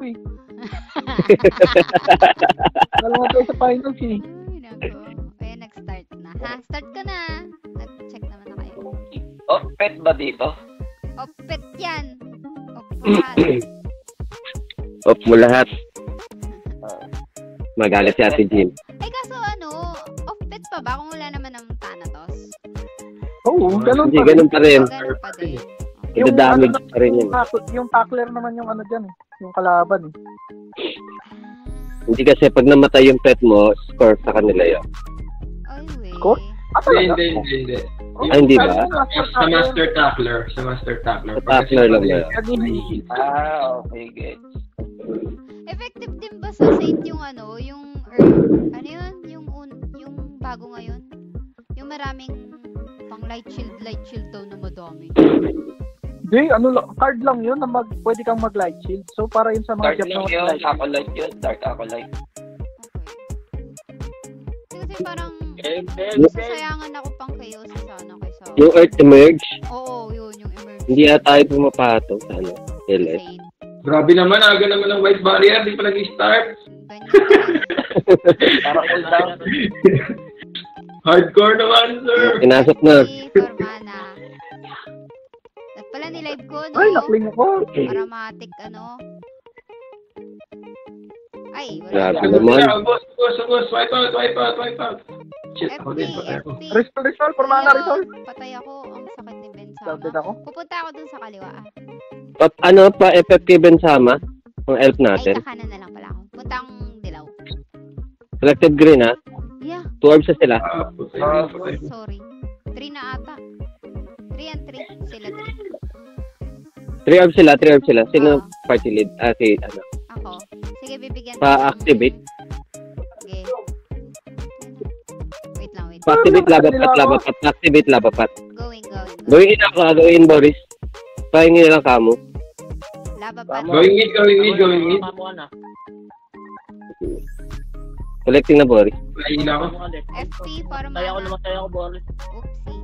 eh. Alam mo sa finals eh. Ay, nako. Ayan, nag-start na. Ha? Start ka na. Nag-check naman na kayo. Oh, pet ba dito? Off pet yan. Off lahat. Off mo lahat. Magalit si Ate Jean. Ay, kaso off pet pa ba kung wala naman ng Thanatos? Oo, ganun Hindi, pa rin. ganun pa rin. Ganun pa din. Damage pa rin yun. Yung tackler naman yung dyan eh. Yung kalaban eh. Hindi kasi pag namatay yung pet mo, score sa kanila yun. Ay, wait. Score? Talaga? Hindi. Ay, hindi ba? Sa Master Tackler. Sa Tackler lang yan. Okay, good. Effective din ba sa Saint yung yung ano yun? Yung bago ngayon? Yung maraming pang light shield daw na madami. Hindi, card lang yun na pwede kang mag-light shield. So, para yun sa mga Dark lang yun, Acolyte yun. Dark Acolyte. Okay. Kasi parang sasayangan ako pang kayo sana kaysa... Yung Earth Emerge, Oo, yun, yung emerge. hindi tayo pumapatong sa LS. Saint. Grabe naman, aga naman ng white barrier. Di pa nag-start. Ganyan. Para cooldown. Hardcore naman, sir. Pinasok na. For mana. At pala nilive ko, no? Ay, nakling ako. Paramatic, Ay, wala. Grabe naman. Boss. Wipe out. Shit, ako din. Patay ako. Restore, for mana, restore. Patay ako. Ang sakit ni Ben Sabit Sama. ako. Pupunta ako dun sa kaliwa, FFK Benzama, ang elf natin. Ay, sa kanan na lang pala ako. Punta ang dilaw. Selected green, ha? Yeah. 2 orbs na sila. Patay. Sorry. 3 na ata. 3 and 3. Sila 3. 3 orbs sila. Sino party lead? Si, Ako. Sige, bibigyan Pa-activate. Sige. Wait lang. Pa-activate labapat. Pa-activate labapat. Going. Gawin ako, gawin Boris. Pahingin lang kamo. Laba pa. Going mid. Collecting na Boris. Nahihila ako. FP para mana. Oopsie.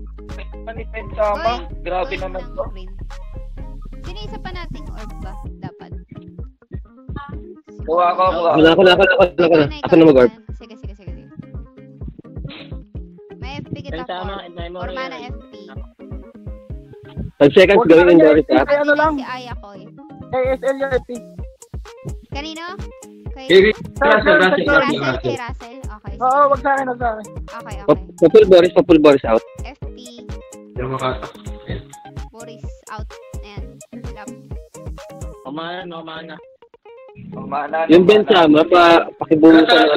Manipid sama. Grabe Going naman ng to. green. Sino isa pa nating orb ba? Dapat. Kuha ko. Wala ko na. Ako na mag-orb. Sige. May FP kita or mana FP. 5 seconds gawin in Boris, ha? Ay, lang. Si Aya ko eh. ASL yung FP. Kanino? Kay Russell. Russell. Okay. Oo, wag sa akin. Okay. Papul Boris out. FP. Yung makatak. Boris out. Ayan. Lap. Mana. Yung Benzama, pakibulo sa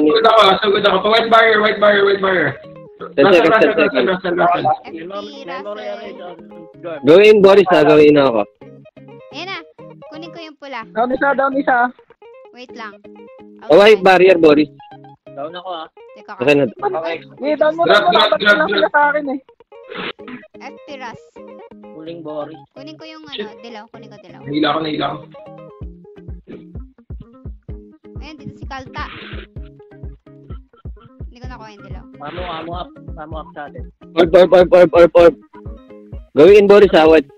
Sugod ako. Pa-white barrier. 10 seconds. Russell. FP, Russell. Gawin Boris, ha? Gawin ako. Ayan na. Kunin ko yung pula. Down isa. Wait lang. White barrier, Boris. Teka Okay na. Okay. Down mo Grab. lang sila sa akin eh. FP Russ. Kunin ko yung dilaw. Kunin ko dilaw. Nahihila ako. Ayan, dito si Kalta. Hindi ko nakuha yung dilaw. Mamo up sa atin. Orb. Gawin Boris, ha? White.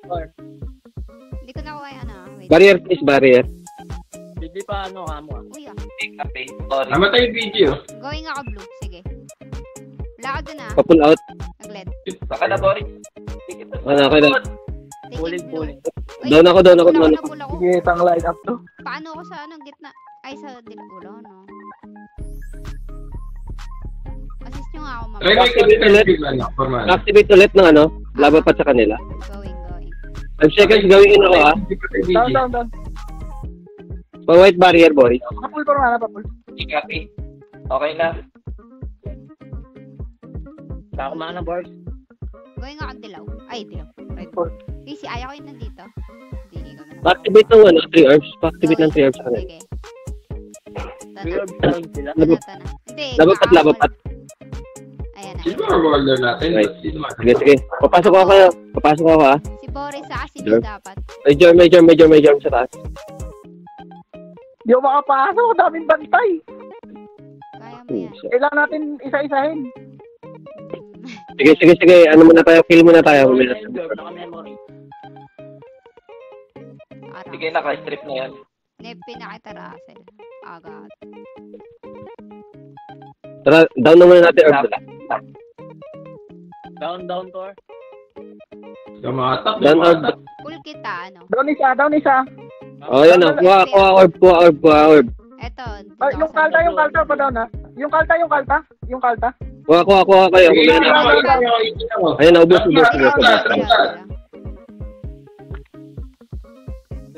Hindi ko nakuha yung wait. Barrier, please, barrier. Hindi pa mamo up. Uy, Kape. Sorry. Namatay yung video. Going ako blue. Sige. Wala ka dun Papul out. Nag-led. Baka na, Boris. Sige, Okay na. Taking blue. Uy, Down ako. Pula ko. Sige, tang line up to. Paano ako sa gitna? Ay, sa dilaw. No? Assist nyo nga ako, ma'am. Try mo i-activate for mana. Activate ulit ng labapat sa kanila. Going. 5 seconds gawin ako, ha? Down. Pa-white barrier, Boris. Papul for mana, papul. Kape. Okay na. Saka mana board. Going ako dilaw. Ay, dilaw. Right. Si Aya ko yung nandito. Hindi ko na. Pa-activate ng 3 orbs. Pa-activate ng 3 orbs sa kanila. Sige. Reorb sila. Tana. Hindi. Labapat. Ayan na. Sino ang roller natin? Right. Sige. Papasok ako, ha? Si Boris sa si Joe dapat. Major sa taas. Di ako makapasok. Daming bantay. Kaya mo yan. Kailangan natin isa-isahin. Sige. Ano muna tayo? Kill muna tayo. Naka memory. Sige, naka-strip na yan. Nepi na kita, Russell. Agad. Tara, down na muna natin orb. Down, Tor. Gamatak, Down orb. gamatak. Full kita, ano? Down isa. Oh, yan o. Kuha orb. Eto. Ay, yung kalta pa daw na. Yung kalta. Kuha kayo. Sige, Kumain na. ako. Ayun, naubos.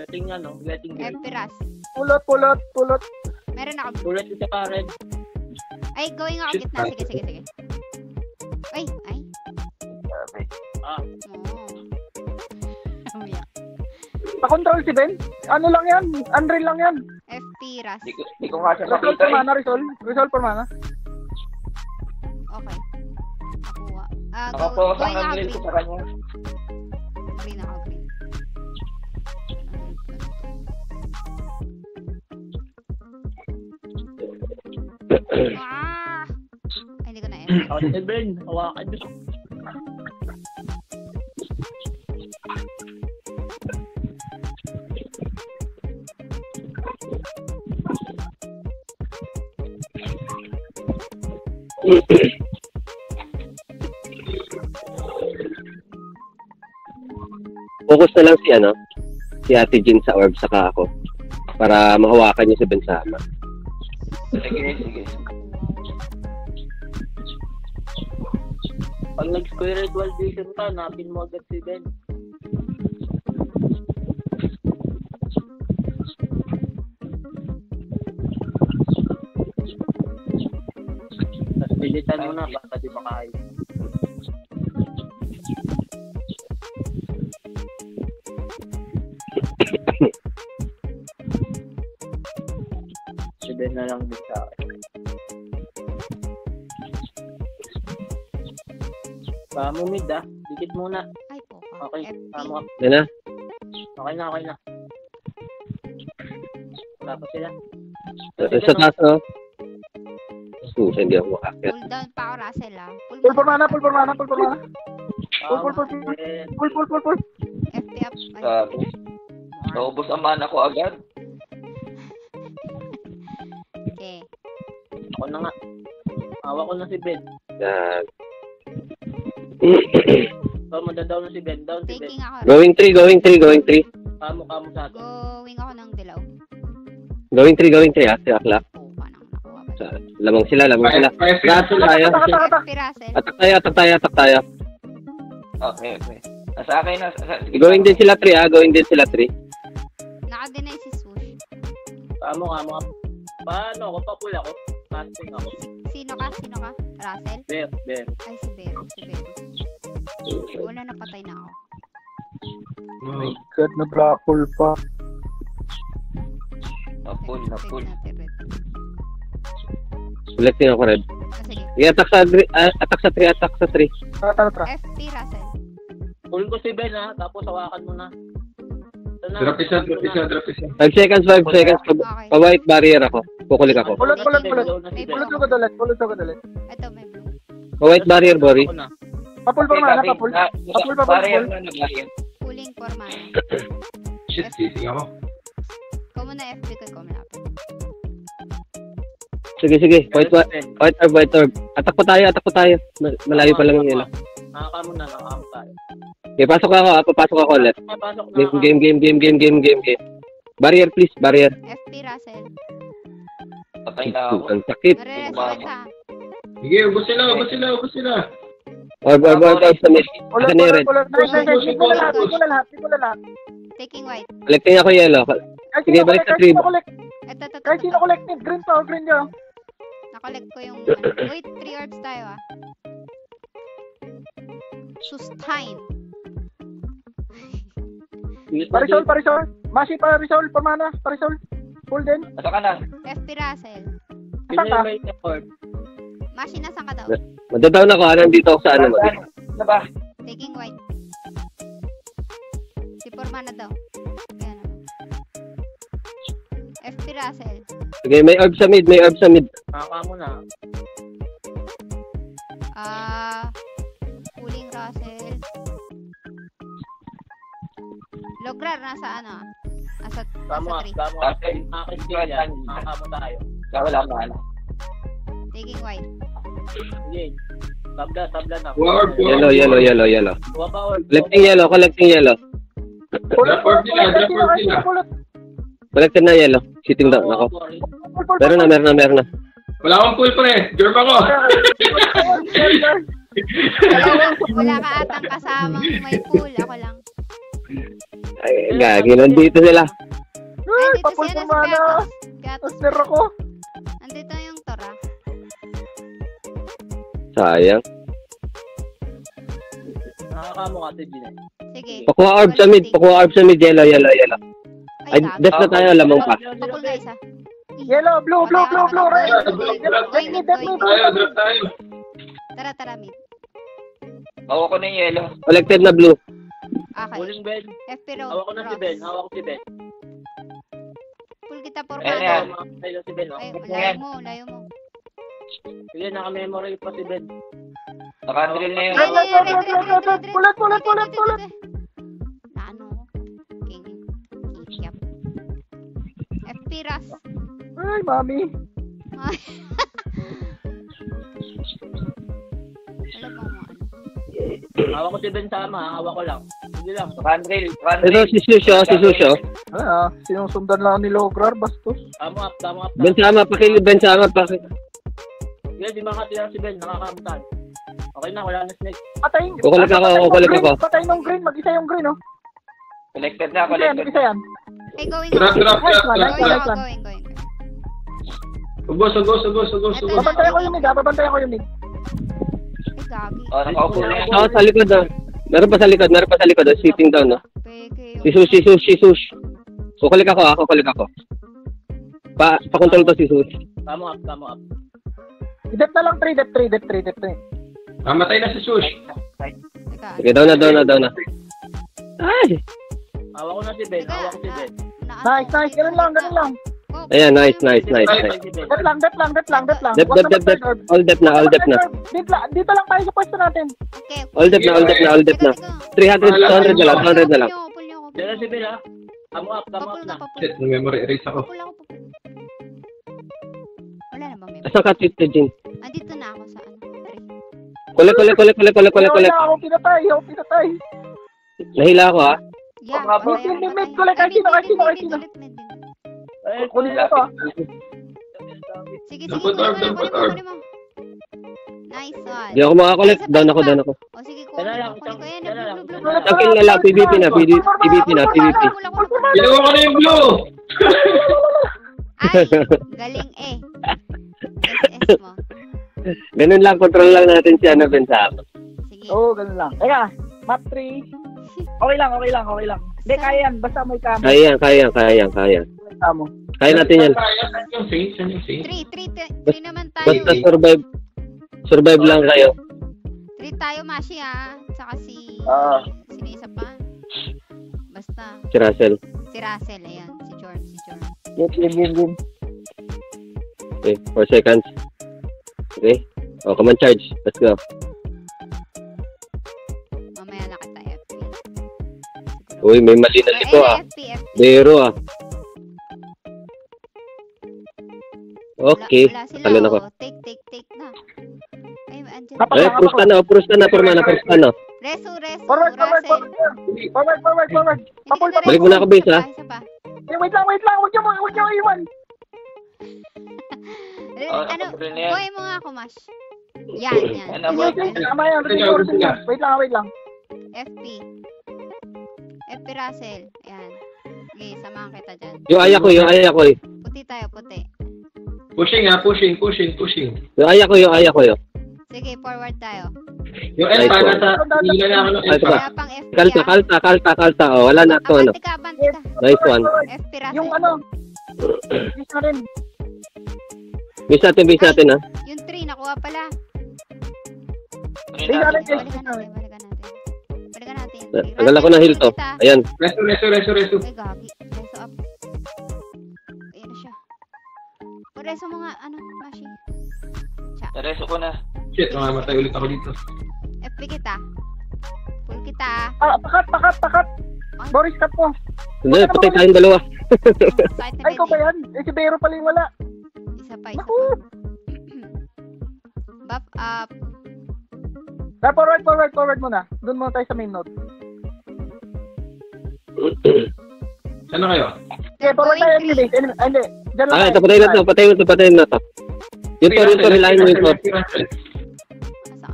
Getting green. Epiras. Pulot. Meron ako. Tulad ito ka, Red. Ay, going ako Shit, gitna. Sige. Ay. Ah, Oh. Umiyak. Pa-control si Ben. Ano lang yan? Unreal lang yan. FP Ras. Di ko nga siya Resolve makita for eh. mana, resolve for mana. Okay. Nakuha. Ako po sa Going ako handle ko green. sa kanya. Green ako, green. Ah! Ay, hindi ko na end. ako si Ben. Hawakan nyo. Focus na lang si Ate Jean sa orb saka ako. Para mahawakan niyo si Bensama. Sige. Pag nag-spiritual vision ka, napin mo agad si Ben. Tapos pilitan mo na, baka di makain. Si Ben na lang din sa akin. Mo mid dikit muna. Ay, po. Okay, FP. tama. Yan na. Okay na. Wala pa sila. Sa taas, no? Hindi ako makakit. Pull down pa ako, Russell, ah. Pull for mana. Pull. FP up. Ay. Naubos ang mana ko agad. Okay. Ako na nga. Hawak ko na si Ben. Yan. So, madadaw na si Ben. Down si Ben. Taking ako. Going 3. Kamo sa atin. Going ako ng dilaw. Going 3 si Akla. Oh, panang nakuha ba? Lamang sila. Lahat tayo. FP, Russell. Atak tayo. Okay. Sa akin na. Sige, Going din sila 3, Going din sila 3. Naka-deny si Swoosh. Kamo. Paano ako? Papula ko. Casting ako. Sino ka? Russell? Ben. Ay, si Bero. Una napatay na ako. Oh my God, na black hole pa. Napul. Take natin red. Selecting ako red. Sige. Sige, attack sa 3. Tara. FP, Russell. Pull ko si Ben tapos hawakan mo na. Drop isa. 5 seconds. Okay. Pa-white barrier ako. Kukulik ako. Pulot. May Pulot blue. ko ulit. Ito, may blue. Pa-white barrier, Bori. Papul for mana, papul. Barrier na barrier. Pulling for mana. Shit, sising ako. Ikaw muna FP ko, ikaw malapit. Sige. White orb. Attack pa tayo. Malayo pa lang yung nila. Nakakamo tayo. Okay, papasok ako ulit. Pasok na. Game. Barrier, please. Barrier. FP, Russell. Patay na ako. Ang sakit. Nare-resurrect ha. Sige, ubos sila. Orb sa mid. Pulot. Asan yung red? Hindi ko na lahat. Taking white. Collecting ako yellow. Sige, balik sa 3. Ito. Kahit sino collect ni green to, green nyo. Nakolect ko yung... Wait, 3 orbs tayo ah. Sustain. Parisol. Masi parisol, pamana, parisol. Full din. Asa ka na? FP, Russell. Pinay effort. Mashi, nasan ka daw? Madadown ako. Nandito ako sa ano. Ano ba? Taking white. Si Formana daw. Ayan. FP, Russell. Sige, may orb sa mid. Nakakamo na. Pulling Russell. Lograr, nasa ano ah? Asa Tama, 3. tama. Okay. Nakakaskin yan. Nakakamo tayo. Wala akong mana. Taking white. Sige. Tabla na. Orb, Yellow. Kuha pa orb. Collecting yellow. Drop orb nila, drop orb nila. Collected na yellow. Sitting down ako. Meron na. Wala akong full pre. Germ ako. Wala ka atang kasamang may pool. Ako lang. Ay, gagi. Nandito sila. Ay, Andito papul siya pa na mana. si Gatos. Master ako. Andito yung Tora. Sayang. Nakakamo ka, Tejin eh. Sige. Pakuha orb sa mid. Yellow. Ay, gabi. death na tayo. Lamang pa. Papul na isa. Yellow, blue, red. Drop tayo. Tara, mid. Hawak ko na yung yellow. Collected na blue. Okay. Pulling Ben. FP road. Hawak ko na si Ben. Hawak ko si Ben. Pull kita por Ayan, mana. ayan. Tayo si Ben. Ay, Ayan. layo mo. Sige, naka-memory pa si Ben. Nakandrill na yun. Pulit. Ano? King. Kiyap. FP ras. Ay, mami. Wala pang mga ano. Hawak ko si Ben sama. Hawak ko lang. Sige lang. Nakandrill. Ito si Susho. Sinusundan lang ni Lograr, bastos. Tama up. Ben sama. Sige, di makatira si Ben. Nakakamutan. Okay na, wala na snake. Patayin. Kukulik ako. Patay nung green, mag-isa yung green, oh. Collected na. Isa yan. Hey, going. Drop. Going. Ugos. Babantayan ko yung mid. Ay, gagi. Nakaupo na yan. Ako sa likod. Meron pa sa likod. Sitting down. Peke. Si Sush. Kukulik ako. Pa-control to si Sush. Tama up. Dep na lang 3, dep 3. Mamatay na si Sush. Teka. Okay, down na. Ay! Hawak ko na si Ben. Hawak ko si Ben. Nice. Ganun lang. Ayan, nice. Hawak si Ben. Dep lang. Dep. All dep na. Dito lang tayo sa pwesto natin. Okay. All dep na. 300 na lang. Pull niyo ako. Diyan na si Ben ha. Tama up na. Shit, memory erase ako. Papul ako. Wala na ba may? Asan ka, Tejin? Andito na ako sa ano? 3. Collect. Ako pinatay. Nahila ako, ha? Yeah. nga ba? Mid, collect. Kahit sino. Eh, Kunin na to. Sige, Dapat orb. kunin mo. Nice one. Di ako makakollect. Down ako. O sige, Yan na lang, kunin ko yan. yan na lang. Blue. Tangkil na lang. PVP na. PVP. Ginawa ko na yung blue. Ay, galing eh. SS mo. Ganun lang. Control lang natin si ano, Ben sa ako. Sige. Oo, ganun lang. Teka, map 3. Okay lang. Hindi, kaya yan. Basta may kamo. Kaya. Kamo. Kaya natin yan. Saan yung face? 3 naman tayo. Basta survive lang kayo. 3 tayo, Mashi ha. Tsaka si... Sino isa pa? Basta. Si Russell. Si Russell, ayan. Si Jordan. Game. Okay, 4 seconds. Okay. Oh, command charge. Let's go. Mamaya na kita FP. Uy, may mali na dito, ah. FP. Zero, ah. Okay. Wala sila. Talon ako. Take na. Ay, andyan. Ay, purus ka na. Resu. Forward. Russell. Forward. Papul. Balik mo na ako, base, ha? Isa pa. Wait lang. Huwag niyo iwan. Ano? nakapagod na yan. Buhay mo nga ako, Mash. Yan. Ano ba? Tama yan. Wait lang. FP Russell. Ayan. Okay, samahan kita dyan. Yung aya ko, eh. Puti tayo, puti. Pushing. Yung aya ko. Sige, forward tayo. Yung L para sa hila na ako ng L pa. Kaya pang FP. Kalta. Oh, wala na to, ano. Abante ka. Nice one. FP Russell. Yung ano. Isa rin. Base natin, ha. Yung 3, nakuha pala. Balikan natin. Tagal ako na heal to. Ayan. Reso. Ay, gagi. Reso up. Ayan na siya. Reso mga, Mashi. Nareso ko na. Shit, mamamatay ulit ako dito. FP kita. Full kita. Pakat. Boris, cut mo. Hindi, patay tayong dalawa. Sakit na Ay, ikaw ba Benny. yan? Eh, si Bero pala yung wala. Isa pa. Naku! Buff up. Forward muna. Doon muna tayo sa main node. Saan na kayo? Okay, forward tayo enemy base. Hindi. Diyan lang Ah, tayo. patayin na to. Yung to, hilahin mo yung to. Nasa ka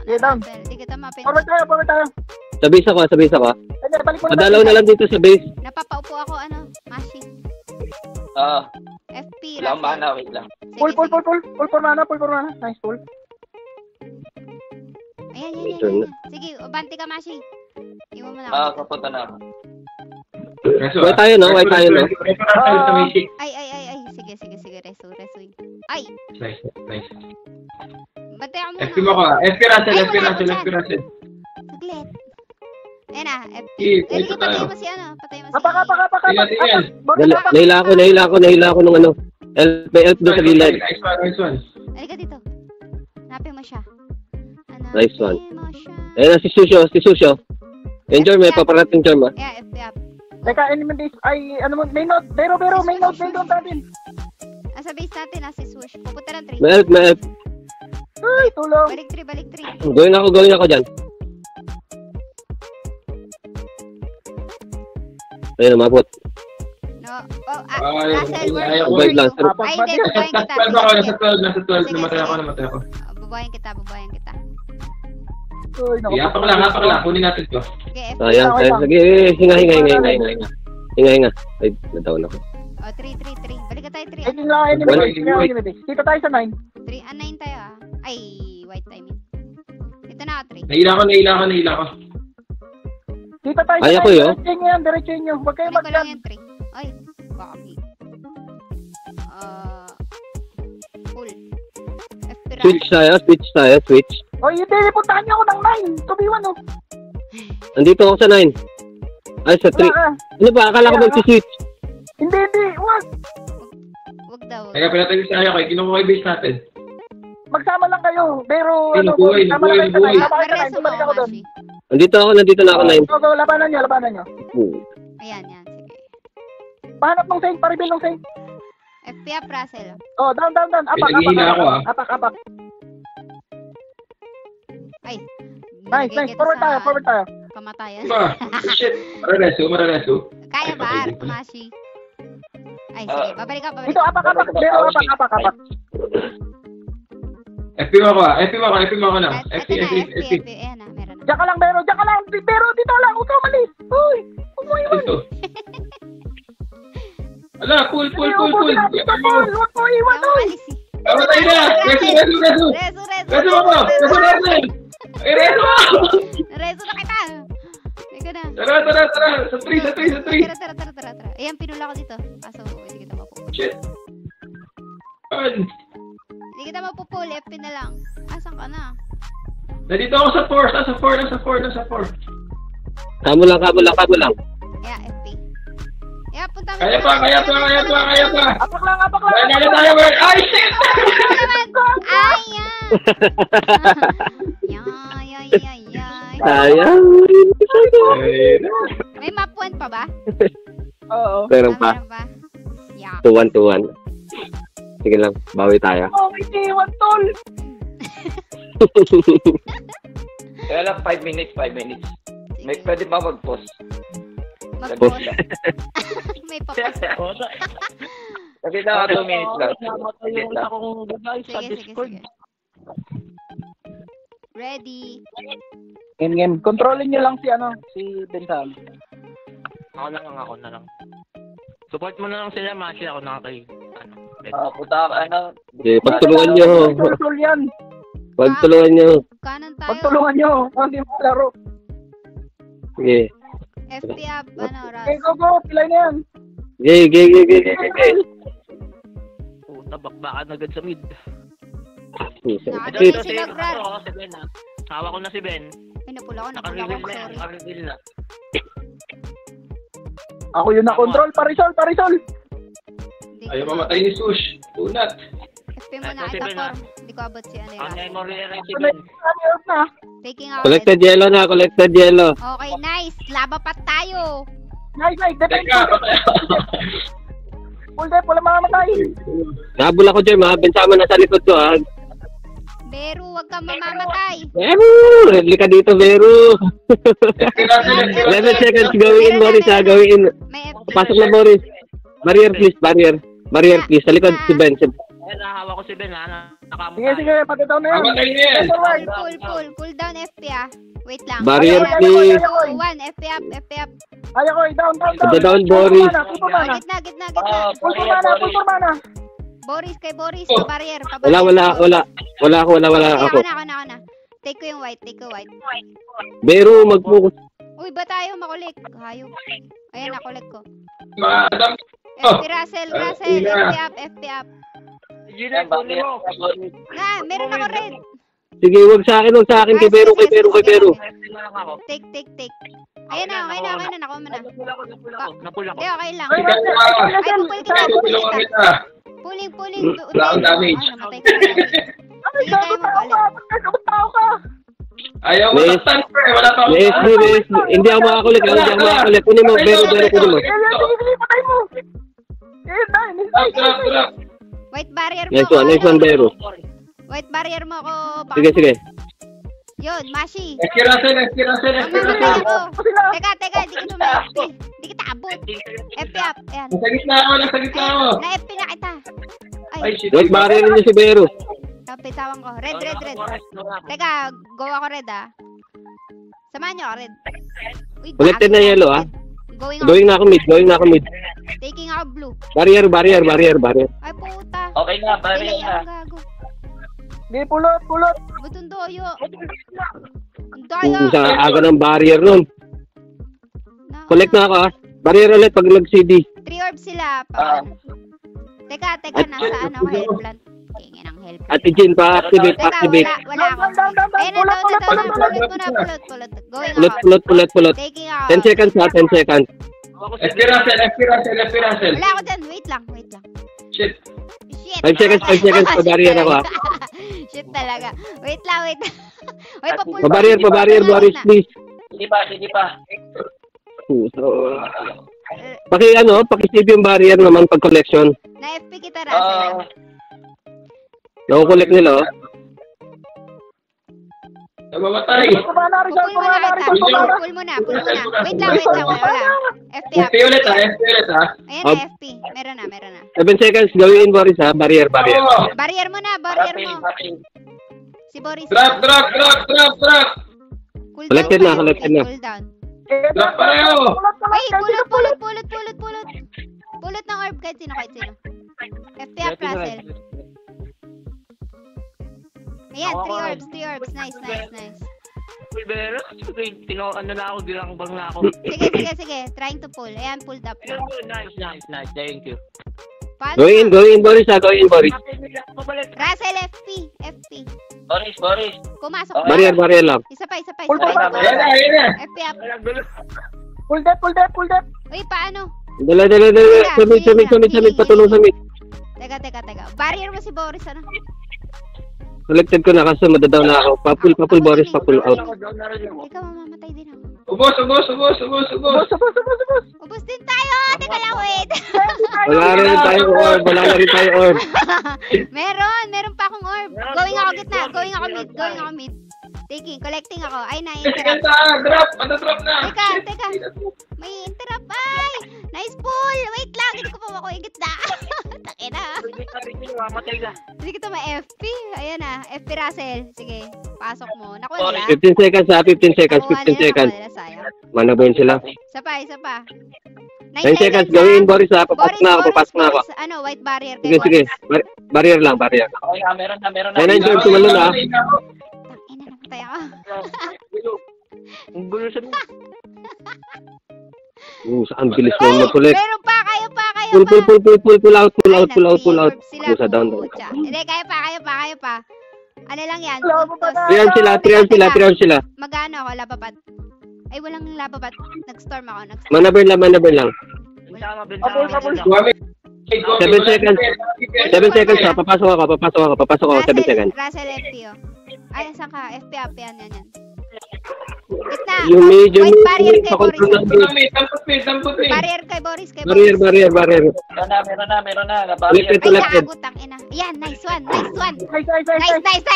Yeah, na, down. Russell. Di kita mapin. Forward tayo. Sa base ako. Hindi, balik muna Padalaw na lang dito sa base. Napapaupo ako, Mashi. FP, Wala akong Russell. mana, wait lang. Pull Sige, sige. for mana. Nice pull. Ayan. Sige, banti ka, Mashi. Iwan mo na ako. Papunta na ako. White tayo, no? Ay. Sige. Resu. Ay, Nice. bantay ako muna. FP mo ko. FP Russell. Ay, wala ako dyan. Russell. Saglit. Ayan na, FP. Sige, Sige, tayo. patay mo si Patay mo si... Apak. Tingnan. Nahila ako nung ano. Elf doon sa gilid. Nice one. Halika dito. Hanapin mo siya. Nice one. Hanapin mo siya. Ayun na, si Susyo. Enjoy, may paparating charm, ah. Yeah, FP up. Teka, enemy base. Ay, ano mo, main node. Bero, main node natin. Sa base natin, si Swoosh. Pupunta ng 3. May elf. Ay, tulong. Balik 3. Gawin ako dyan. Ayun, umabot. No. Ay, Russell, we're... Wait lang, sir. Ay, hindi, bubuhayin kita. Nasa 12. Sige, Namatay ako. Bubuhayin kita. Uy, naku. Hapak lang. Kunin natin to. Okay, FP. Ayan, sige, hinga. Ay, nadaon ako. Oh, 3. Balik ka tayo 3. Ay, tingnan lang enemy base. Dito tayo sa 9. 9 tayo, Ay, white timing. Dito na ako 3. Nahila ko. Dito tayo Kaya sa ko 9. yun. Diretso nyo. Huwag kayo Kunin ko lang magdan. yung 3. Ay, baki. Full. FP Switch tayo. Oy, hindi. Puntahan niyo ako ng 9. Tubiwan, oh. Andito ako sa 9. Ay, sa 3. Wala ka. Ano ba? Akala ko mag-switch. Hindi. Wag. Wag daw. Kaya pinatay ko sa kay kinuha yung base natin. Magsama lang kayo. Pero, Ay, nabuhay. sama lang kayo sa 9. Sama kayo sa 9. Mareso mo, Balik ako doon. Mashi. Nandito na ako 9. Go, labanan nyo. Ayan, sige. Pahanap ng Saint. Paribil ng Saint. FP up, Russell. Oh, down. Apak. Pinaghihina ako, ah. Apak. Ay. Nice. nilagay kita Forward sa tayo. Kamatayan. Ba? Shit. Marareso. Kaya ba, Ay, pwede. Mashi? Ay, sige. Babalik ka. Dito, apak. Bero, apak. FP mo ko na. Ito na, FP. Ayan na, meron na. Diyan ka lang, Bero. Bero, dito lang. Huwag ka umalis. Uy, huwag mo iwan. Ito. Ala, pull. Huwag mo iwan, Ayaw uy. alis eh. Patay na! Reso! Reso ako! Reso na kita! Ikaw na. Tara! Sa 3! Tara. Ayan, pinula ko dito. Kaso, hindi kita mapupull. Shit! An? Hindi kita mapupull. FP na lang. Asan ka na? Nandito ako sa 4! Nasa 4! Kamo lang. Yeah, FP. Yeah, punta mo. Kaya pa! Apak lang. Kaya na tayo! Ay, shit! Ay, yan. Sayang. May map point pa ba? Oo. Meron pa. Yeah. 2-1. Sige lang, bawi tayo. Oh, may iwan, tol. Kaya lang 5 minutes. May pwede ba mag-pause? Mag-pause. May papos. Kasi na 2 minutes lang. Yung isa kong guys sa Sige. Discord. Ready. Game. Controlin nyo lang si Bensam. Ako na lang. Support mo na lang sila, Mashi. Ako na kay... Puta ka, Okay, pagtulungan nyo. Control yan. Pagtulungan nyo. Kanan tayo. Pagtulungan nyo. Hindi mo laro. Sige. FP up, Ras. Okay, go. Pilay na yan. Okay. Puta, bakbakan agad sa mid. Nakadito sila, Brad. Ako si Ben, ah. Hawak ko na si Ben. Pinapula ko, napula ko. Sorry. Nakareveal na. Ako yun na-control. Parisol. Ayaw mamatay ni Sush. Unat. FP mo na Ito si kita Ben, form. Hindi ko abot si Ang Ras. memory rin si Ano Ben. yun na? Taking out. Collected yellow. Okay, nice. Laba pa tayo. Nice. Depende. Teka, patay. Full death, wala mamamatay. Nabula ko dyan, mga bensama na sa likod ko, ha? Beru, wag kang mamamatay. Beru! Redli ka dito, Beru! 11 seconds, gawin, Boris, ha? Gawin. May FP. Pasok na, Boris. Barrier, please, barrier. Barrier, please. Sa likod, si Ben. Ayun, nahawa ko si Ben, ha? Sige, sige, pati-down na yan. Mamatay na yan. Forward. Cool down FP ah. Wait lang. Barrier, Ayaw, please. ayaw, ayaw. 2, 1, FP up, FP up. Ayaw ko, down. Down, Boris. Full mana. Gitna. Full mana. Boris, kay Boris, Oh. pa-barrier. Wala ako. Ako na. Take ko yung white. Beru, mag-focus. Uy, ba tayo makulik? Hayop. Ayan, nakulik ko. Madam. FP Russell, FP up. Gina, kunin mo. Meron ako red. Sige, wag sa akin. Kay Beru. Take. Ayan na, nakuha mo na. Napula ko. Hindi, okay lang. Ay, Ay, pupul kita. Pulling. Wala akong damage. Ay, namatay ka na. Sige, tayo magpalit. Tao ka. Ayaw mo Yes. taktan, pre. Wala pa Yes, hindi ako makakulit. Kunin mo, Beru, kunin mo. Sige, patay mo. Drop. White barrier mo. Nice one, Beru. White barrier mo ako. Sige. Yun, Mashi. Eskirasen. Mamatay ako. Teka, di kita abot. FP up, ayan. Nasa gitna ako. Na-FP na kita. Ay, shit. Wait, barrier niyo si Beru. Kapitawan ko. Red. Teka, go ako red ah. Samahan nyo ako red. Uy, Collected na yellow, ah. Going Na ako mid. Taking ako blue. Barrier. Ay, puta. Okay na, barrier Delay na. ako, gago. Di, pulot. Butong doyo. Ang daya. Sa aga ng barrier nun. Collect na ako, ah. Barrier ulit pag nag-CD. 3 orbs sila. Teka, nasa ano ako, headplant. Tingin ang headplant. Ate Jean, pa-activate. Wala ako. Ayun na, pulot. Going ako. Pulot. Taking ako. 10 seconds, ha. 10 seconds. Eskirasen. Wala ako dyan. Wait lang. Shit. Shit. 5 seconds, pa barrier ako, ah. Shit talaga. Wait lang. Uy, papulot. Pa-barrier, Boris, please. Hindi pa. Paki-save yung barrier naman pag collection. Na-FP kita, Russell. Nakukulik nila, oh. Namamatay. Pupul mo na. Wait lang. Wala. FP up. FP ulit, ha. Ayan na, FP. Meron na. 7 seconds, gawin, Boris, ha. Barrier. Oh. Barrier mo. Si Boris. Drop. Cool Collected down. na. Cool down. Drop pareho. Uy, pulot. Pulot ng orb kahit sino. FP up, Russell. Ayan, 3 orbs. Nice. Pero, ano na ako, bilang bang na ako. Sige. Trying to pull. Ayan, pulled up na. Nice. Thank you. Paano? Gawin, Boris, ha. Gawin, Boris. Russell, FP. Boris. Kumasok. Barrier lang. Isa pa. Ayan na. FP up. Full death. Uy, paano? Dala. Samit. Patulong sa mid. Teka. Barrier mo si Boris, ano? Collected ko na kasi madadaw na ako. Papul, Boris, papul out. Ikaw, mamamatay din ako. Ubos. Ubus din tayo! Teka lang, wait! Wala na rin tayo orb. Meron pa akong orb. Going ako mid. Collecting ako. Ay, na-interrupt. Drop. Drop na. Teka. May interrupt. Ay! Nice pull! Wait lang, hindi ko pa makuigit na. Takina. Hindi kita ma-FP. Ayan na, FP Russell. Sige, pasok mo. Nakuha nila. 15 seconds, ha. 15 seconds. Sayang. Manabuhin sila. Isa pa. 10 seconds, gawin, Boris, ha. Papasok na ako. Ano, white barrier. Sige. Barrier lang. Okay, meron na. Ayun, George, tumalun, ha. Tangina, namatay ako. Ang gulo sa mga. Saan bilis mo mag-collect. Meron pa, kayo pa. Pull out. Sila, Down. Hindi, kayo pa. Ano lang yan? 3 rounds sila. Magano ako, lababat. Ay, walang lababat. Nag-storm ako. Manaburn lang. Suwami. 7 seconds, ha. Papasok ako. 7 seconds. Russell FP, oh. Ay, saan ka? FP up, yan. Gitna. Yung medyo White barrier kay sa Boris. control ng gate. Tampot me. Barrier kay Boris. Barrier. Meron na. Nabarier. Left, Ay, left. gago, tangina. Yan, nice one. Nice. Nice.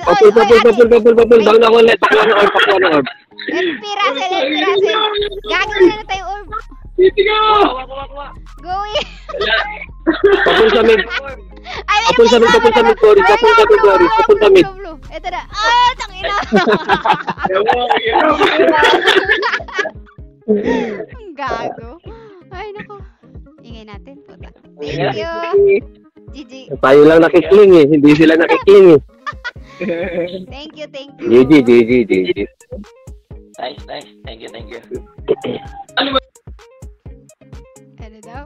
Papul. Down ako ulit. Pakuha ng orb. FP Russell. Gago na tayo orb. Titigaw! Kuha. Go in. Papul sa mid. Ay, Papul sa mid, Boris. Papul sa mid. Blue. Ito na. Ah, tangina. Ang gago. Ay, nako. Ingay natin. Puta. Thank you. GG. Tayo lang nakikling eh. Hindi sila nakikling eh. Thank you. GG. Nice. Thank you. Ano daw?